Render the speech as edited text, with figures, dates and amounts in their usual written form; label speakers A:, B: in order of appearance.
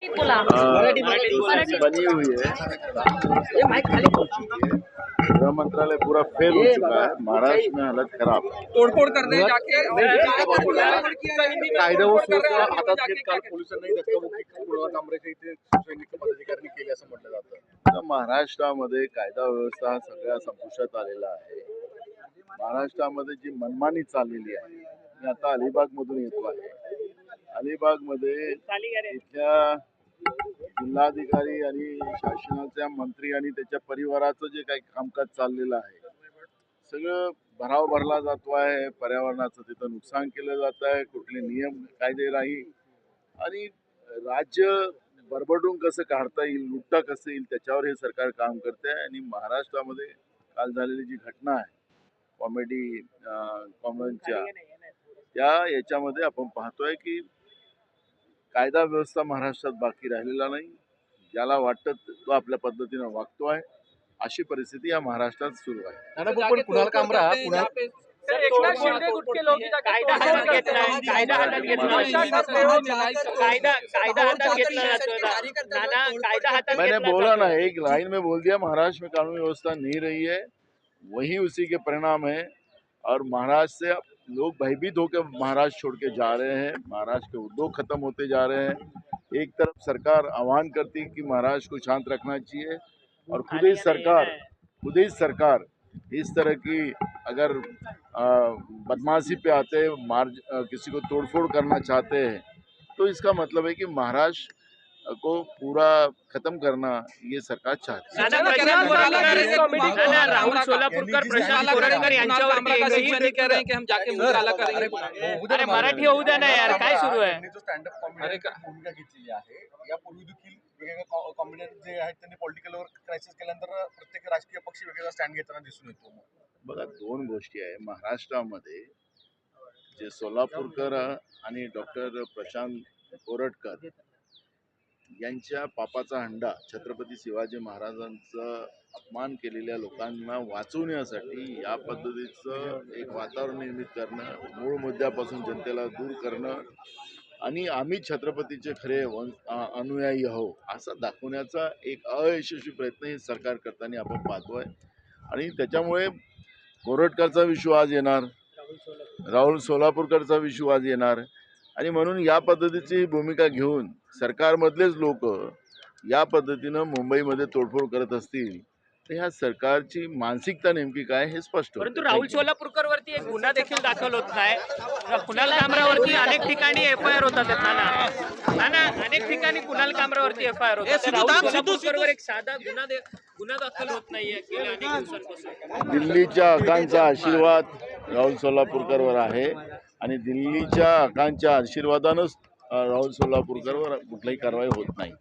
A: बोला
B: बनी हुई है, गृह मंत्रालय पूरा फेल हो चुका है। महाराष्ट्र में हालत खराब है।
C: तोडफोड करने जाके
D: कायदा व सुव्यवस्था हातात घेत काल पोलिसांनी धक्काबुक्की कुणाल कामरेच्या इथे सैनिक पदाधिकाऱ्यांनी केली असं म्हटलं जातं।
B: तर महाराष्ट्रामध्ये कायदा व्यवस्था हा सगळ्या संपुष्टात आलेला आहे। महाराष्ट्रामध्ये जी मनमानी चाललेली आहे, मी आता अलिबाग मधून येतो आहे। अलिबाग मध्ये इथल्या जिल्हाधिकारी आणि शासनाच्या मंत्री आणि त्याच्या परिवाराचं जे काही कामकाज चाललेलं आहे, सगळं भराव भरला जातो आहे। पर्यावरणाचं तिथं नुकसान केलं जात आहे, कुठले नियम कायदे नाही आणि राज्य बरबडून कसं काढता येईल, लुटता कसं येईल त्याच्यावर हे सरकार काम करते आहे। आणि महाराष्ट्रामध्ये काल झालेली जी घटना आहे कॉमेडीच्या त्या याच्यामध्ये आपण पाहतोय की कायदा व्यवस्था महाराष्ट्रात बाकी राहिलेला नाही। ज्याला वाटतं तो आपल्या पद्धतीनं वागतो आहे, अशी परिस्थिती या महाराष्ट्रात सुरू आहे।
D: पण कुणाल कामरा
B: मैंने बोला ना, एक लाइन में बोल दिया, महाराष्ट्र में कानून व्यवस्था नहीं रही है, वही उसी के परिणाम है। और महाराष्ट्र से लोग भयभीत होकर महाराष्ट्र छोड़ के जा रहे हैं। महाराष्ट्र के उद्योग खत्म होते जा रहे हैं। एक तरफ सरकार आह्वान करती है कि महाराष्ट्र को शांत रखना चाहिए और खुद ही सरकार इस तरह की अगर बदमाशी पे आते किसी को तोड़फोड़ करना चाहते हैं तो इसका मतलब है कि महाराष्ट्र को पूरा खत्म करना ये सरकार चाहती है।
C: राहुल सोलापूरकर, प्रशांत कोरटकर यांच्यावरती कह रहे हैं कि हम जाके मुकाबला करेंगे।
E: अरे मराठी होऊ द्या ना यार, काय सुरू आहे?
D: जो स्टँड अप कॉमेडी भूमिका घेतलेली आहे, यापूर्वी देखील वेगवेगळ्या कॉमेडियन जे आहेत त्यांनी पॉलिटिकलवर क्रायसिस केल्यानंतर प्रत्येक राजकीय पक्ष वेगवेगळा स्टँड घेताना दिसून येतो।
B: बघा, दोन गोष्टी आहे महाराष्ट्रामध्ये, जे सोलापूरकर आणि डॉक्टर प्रशांत कोरटकर यांच्या पापाचा हंडा छत्रपती शिवाजी महाराजांचा अपमान केलेल्या लोकांना वाचवण्यासाठी या पद्धतीचं एक वातावरण निर्मित करणं, मूळ मुद्द्यापासून जनतेला दूर करणं आणि आम्ही छत्रपतीचे खरे अनुयायी आहो असं दाखवण्याचा एक अयशस्वी प्रयत्न हे सरकार करताना आपण पाहतोय। आणि त्याच्यामुळे कोरटकरचा विषय आज येणार, राहुल सोलापूरकरचा विषय आज येणार आणि म्हणून या पद्धतीची भूमिका घेऊन सरकारमधलेच लोक या पद्धतीनं मुंबईमध्ये तोडफोड करत असतील तर ह्या सरकारची मानसिकता नेमकी काय हे स्पष्ट होतं।
E: परंतु राहुल सोलापूरकर वरती एक गुन्हा देखील दाखल होत नाही। कुणाल कामरावरती अनेक ठिकाणी एफआयआर होतात ना, अनेक ठिकाणी कुणाल कामरावरती एफआयआर होतात। राहुल सोलापूरकर एक साधा गुन्हा दाखल होत नाहीये गेल्या अनेक दिवसांपासून।
B: दिल्लीच्या हकांचा आशीर्वाद राहुल सोलापूरकरवर आहे आणि दिल्लीच्या हकांच्या आशीर्वादानंच राहुल सोलापूरकरवर कुठलीही कारवाई होत नाही।